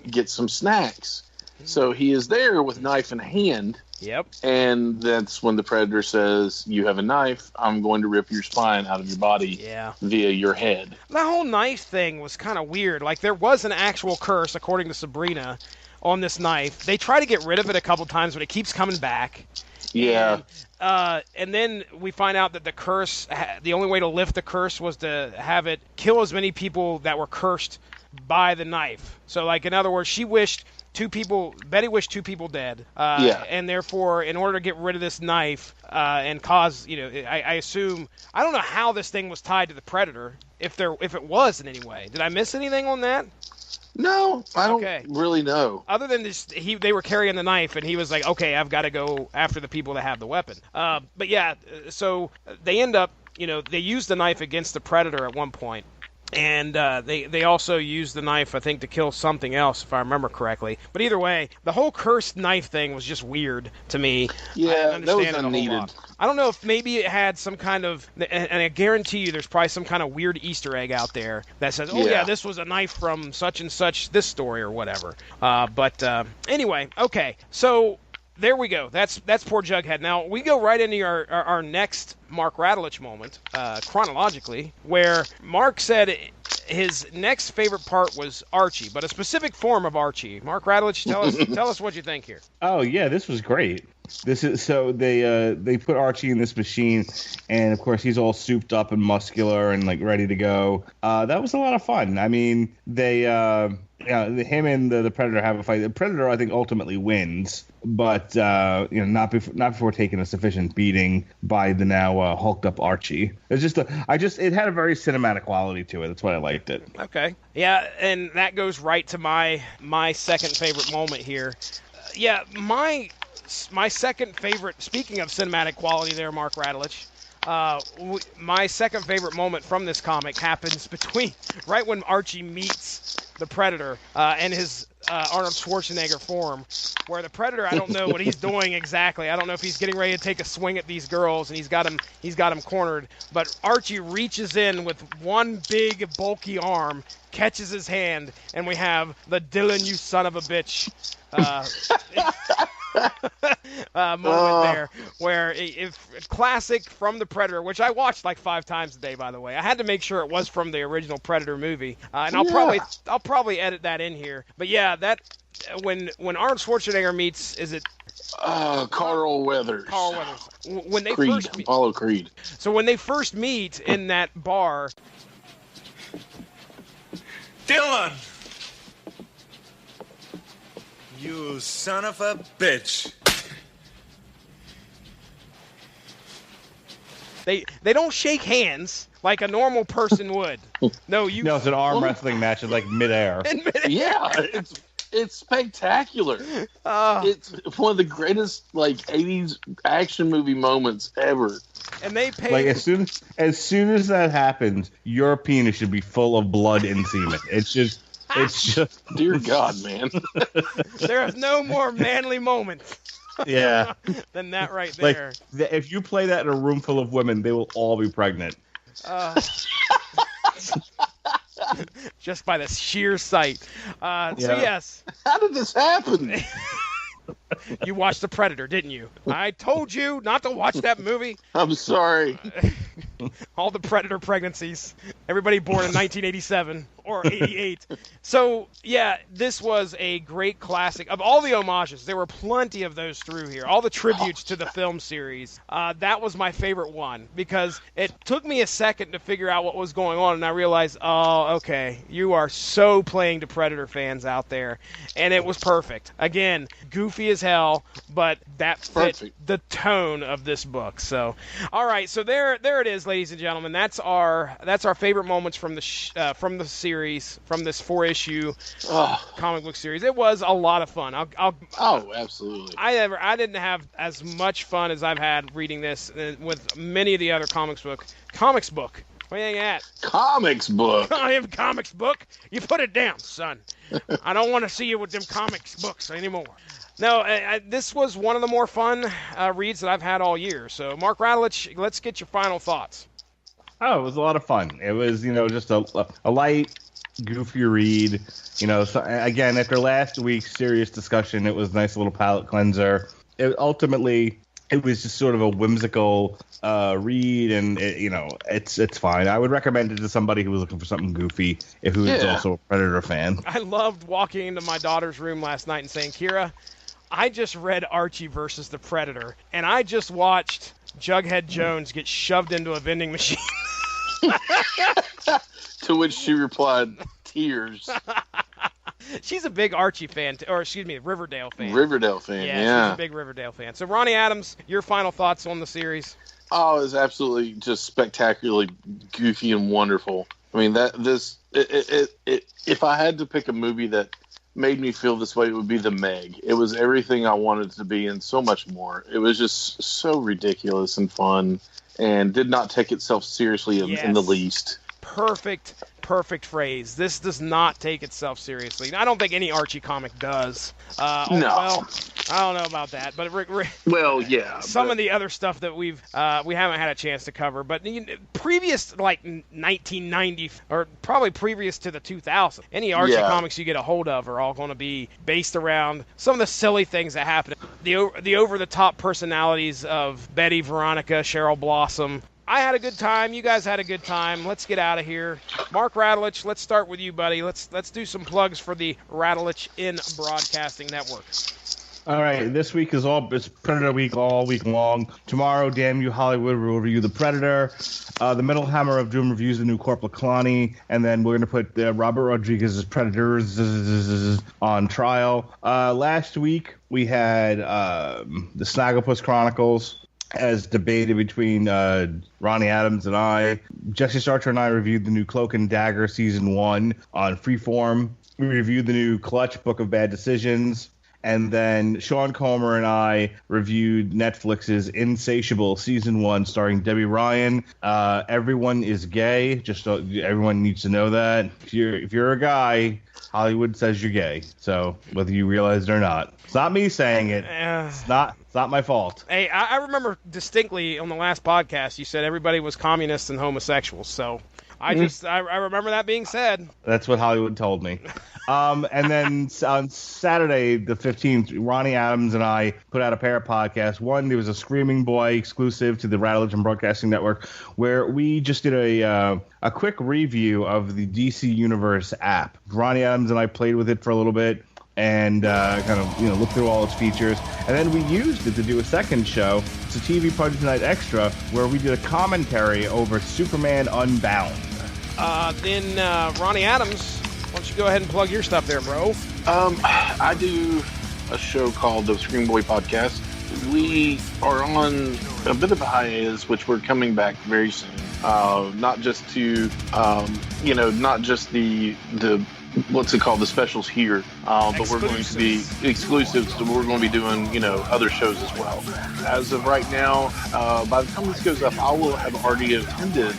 get some snacks." So he is there with knife in hand. Yep. And that's when the Predator says, "You have a knife. I'm going to rip your spine out of your body via your head." The whole knife thing was kind of weird. Like, there was an actual curse, according to Sabrina, on this knife. They try to get rid of it a couple times, but it keeps coming back. Yeah. And then we find out that the curse, the only way to lift the curse was to have it kill as many people that were cursed by the knife. So, like, in other words, Betty wished 2 people dead. And therefore, in order to get rid of this knife and cause, I assume, I don't know how this thing was tied to the Predator, if it was in any way. Did I miss anything on that? No, I don't really know. Other than this, they were carrying the knife, and he was like, okay, I've got to go after the people that have the weapon. But yeah, so they end up, they use the knife against the Predator at one point. And they also used the knife, I think, to kill something else, if I remember correctly. But either way, the whole cursed knife thing was just weird to me. Yeah, that was unneeded. I don't know if maybe it had some kind of, and I guarantee you there's probably some kind of weird Easter egg out there that says, oh yeah, this was a knife from such and such, this story or whatever. But anyway, okay, so there we go. That's poor Jughead. Now we go right into our next Mark Radulich moment, chronologically, where Mark said his next favorite part was Archie, but a specific form of Archie. Mark Radulich, tell us what you think here. Oh yeah, this was great. This is so they put Archie in this machine, and of course he's all souped up and muscular and like ready to go. That was a lot of fun. I mean, they him and the Predator have a fight. The Predator, I think, ultimately wins, but not before taking a sufficient beating by the now hulked up Archie. It's just it had a very cinematic quality to it. That's why I liked it. Okay, yeah, and that goes right to my second favorite moment here. My second favorite, speaking of cinematic quality there, Mark Radulich, my second favorite moment from this comic happens right when Archie meets the Predator and his Arnold Schwarzenegger form, where the Predator, I don't know what he's doing exactly. I don't know if he's getting ready to take a swing at these girls, and he's got him cornered. But Archie reaches in with one big, bulky arm, catches his hand, and we have the Dylan, you son of a bitch moment there, where if classic from the Predator, which I watched like 5 times a day, by the way. I had to make sure it was from the original Predator movie, and I'll probably edit that in here. But yeah, that when Arnold Schwarzenegger meets, is it Carl Weathers? Carl Weathers. When they Creed, first meet, Apollo Creed. So when they first meet in that bar, Dylan, you son of a bitch. They don't shake hands like a normal person would. No, it's an arm wrestling match in like midair. Yeah, it's spectacular. It's one of the greatest like 80s action movie moments ever. And they pay like as soon as that happens, your penis should be full of blood and semen. It's just dear God, man. There is no more manly moment. Yeah. Than that right there. Like, if you play that in a room full of women, they will all be pregnant. Just by the sheer sight. So yes. How did this happen? You watched The Predator, didn't you? I told you not to watch that movie. I'm sorry. All the Predator pregnancies. Everybody born in 1987 or 88. So, yeah, this was a great classic. Of all the homages, there were plenty of those through here. All the tributes to the film series. That was my favorite one because it took me a second to figure out what was going on, and I realized, oh, okay, you are so playing to Predator fans out there. And it was perfect. Again, goofy as hell, but that fit the tone of this book. So, all right, so there it is, ladies and gentlemen. That's our favorite moments from the series, from this 4-issue comic book series. It was a lot of fun. Absolutely. I didn't have as much fun as I've had reading this with many of the other comics book. Where you at? Comics book. I am comics book. You put it down, son. I don't want to see you with them comics books anymore. No, this was one of the more fun reads that I've had all year. So, Mark Radulich, let's get your final thoughts. Oh, it was a lot of fun. It was, just a light, goofy read. So, again, after last week's serious discussion, it was a nice little palate cleanser. Ultimately, it was just sort of a whimsical read, and it's fine. I would recommend it to somebody who was looking for something goofy, if who is also a Predator fan. I loved walking into my daughter's room last night and saying, Kira, I just read Archie versus the Predator, and I just watched Jughead Jones get shoved into a vending machine. To which she replied, tears. She's a big Archie fan, Riverdale fan. Riverdale fan, yeah. She's a big Riverdale fan. So, Ronnie Adams, your final thoughts on the series? Oh, it was absolutely just spectacularly goofy and wonderful. I mean, if I had to pick a movie that made me feel this way, it would be The Meg. It was everything I wanted it to be and so much more. It was just so ridiculous and fun and did not take itself seriously in the least. Perfect perfect phrase. This does not take itself seriously. I don't think any Archie comic does. No. Well, I don't know about that, but well, yeah. Some of the other stuff that we haven't had a chance to cover, but previous, like 1990 or probably previous to the 2000s, any Archie comics you get a hold of are all going to be based around some of the silly things that happen. The over-the-top personalities of Betty, Veronica, Cheryl Blossom. I had a good time. You guys had a good time. Let's get out of here. Mark Radulich, let's start with you, buddy. Let's do some plugs for the Radulich in Broadcasting Network. All right, this week it's Predator Week all week long. Tomorrow, Damn You Hollywood, we'll review The Predator. The Metal Hammer of Doom reviews the new Corporal Kalani, and then we're going to put Robert Rodriguez's Predators on trial. Last week, we had the Snagglepuss Chronicles, as debated between Ronnie Adams and I. Jesse Starcher and I reviewed the new Cloak and Dagger Season 1 on Freeform. We reviewed the new Clutch Book of Bad Decisions. And then Sean Comer and I reviewed Netflix's Insatiable Season 1 starring Debbie Ryan. Everyone is gay. Just everyone needs to know that. If you're a guy, Hollywood says you're gay. So whether you realize it or not. It's not me saying it. It's not my fault. Hey, I remember distinctly on the last podcast you said everybody was communists and homosexuals. So I remember that being said. That's what Hollywood told me. And then on Saturday, the 15th, Ronnie Adams and I put out a pair of podcasts. One, there was a Screaming Boy exclusive to the Radulich and Broadcasting Network, where we just did a quick review of the DC Universe app. Ronnie Adams and I played with it for a little bit and looked through all its features. And then we used it to do a second show. It's a TV Party Tonight Extra, where we did a commentary over Superman Unbound. Then Ronnie Adams, why don't you go ahead and plug your stuff there, bro? I do a show called the Scream Boy Podcast. We are on a bit of a hiatus, which we're coming back very soon. Not just to, not just the what's it called, the specials here, but we're going to be exclusives, so we're going to be doing, other shows as well. As of right now, by the time this goes up, I will have already attended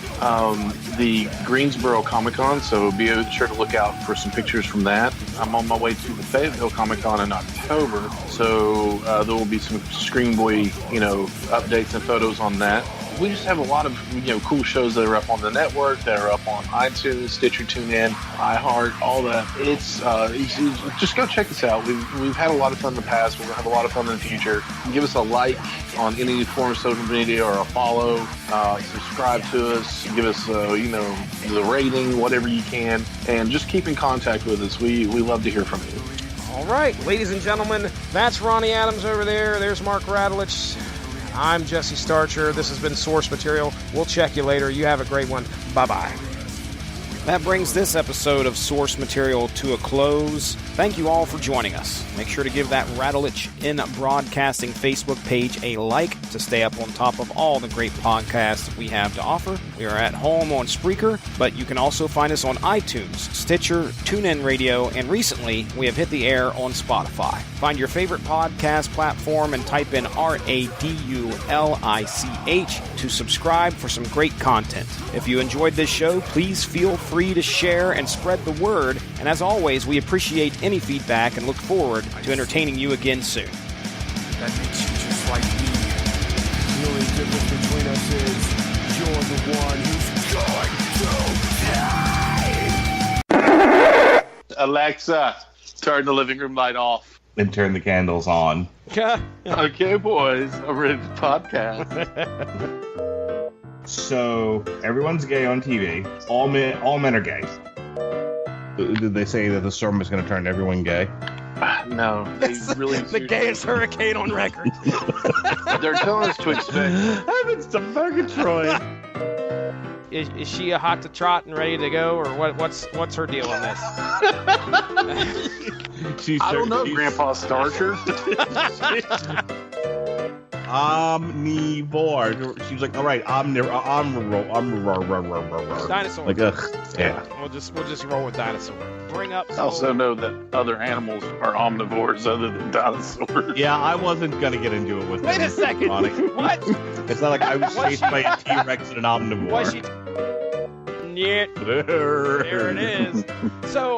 the Greensboro Comic-Con, so be sure to look out for some pictures from that. I'm on my way to the Fayetteville Comic-Con in October, so there will be some Screen Boy, updates and photos on that. We just have a lot of cool shows that are up on the network, that are up on iTunes, Stitcher, TuneIn, iHeart, all that. It's just go check us out. We've had a lot of fun in the past. We're gonna have a lot of fun in the future. Give us a like on any form of social media or a follow. Subscribe to us. Give us the rating, whatever you can, and just keep in contact with us. We love to hear from you. All right, ladies and gentlemen, that's Ronnie Adams over there. There's Mark Radulich. I'm Jesse Starcher. This has been Source Material. We'll check you later. You have a great one. Bye-bye. That brings this episode of Source Material to a close. Thank you all for joining us. Make sure to give that Radulich in Broadcasting Facebook page a like to stay up on top of all the great podcasts we have to offer. We are at home on Spreaker, but you can also find us on iTunes, Stitcher, TuneIn Radio, and recently we have hit the air on Spotify. Find your favorite podcast platform and type in RADULICH to subscribe for some great content. If you enjoyed this show, please feel free to share and spread the word. And as always, we appreciate any feedback and look forward to entertaining you again soon. That makes you just like me. The only difference between us is you're the one who's going to die. Alexa, turn the living room light off. And turn the candles on. Okay, boys, I'm ready to podcast. So everyone's gay on TV. All men are gay. Did they say that the storm is going to turn everyone gay? No, they really. The gayest hurricane on record. They're telling us to expect. Heavens to Murgatroyd. Is she a hot to trot and ready to go, or what's her deal on this? I don't know, Grandpa Starcher. Omnivore. She was like, "All right, dinosaur." Like, yeah. We'll just roll with dinosaur. Bring up. I also know that other animals are omnivores other than dinosaurs. Yeah, I wasn't gonna get into it with. Wait a second. What? It's not like I was chased by a T-Rex and an omnivore. Was she? Yeah, there it is. So,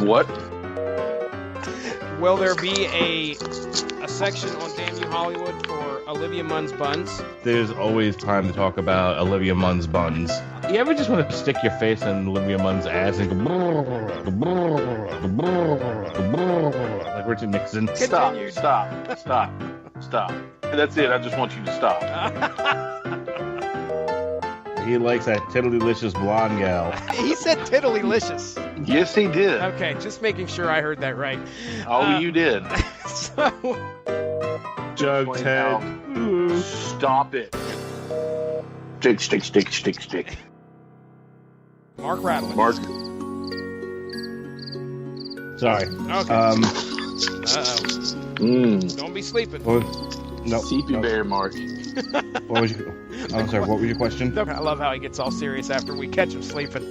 what? Will there be a section on Damn You Hollywood for Olivia Munn's buns? There's always time to talk about Olivia Munn's buns. You ever just want to stick your face in Olivia Munn's ass and go like Richard Nixon? Stop. That's it. I just want you to stop. He likes that tiddlylicious blonde gal. He said tiddlylicious. Yes, he did. Okay, just making sure I heard that right. Oh, you did. So, Jughead. Stop it. Stick. Mark Rattler. Mark. Sorry. Okay. Don't be sleeping. No. CP Bear, Mark. What was your? I'm sorry. What was your question? I love how he gets all serious after we catch him sleeping.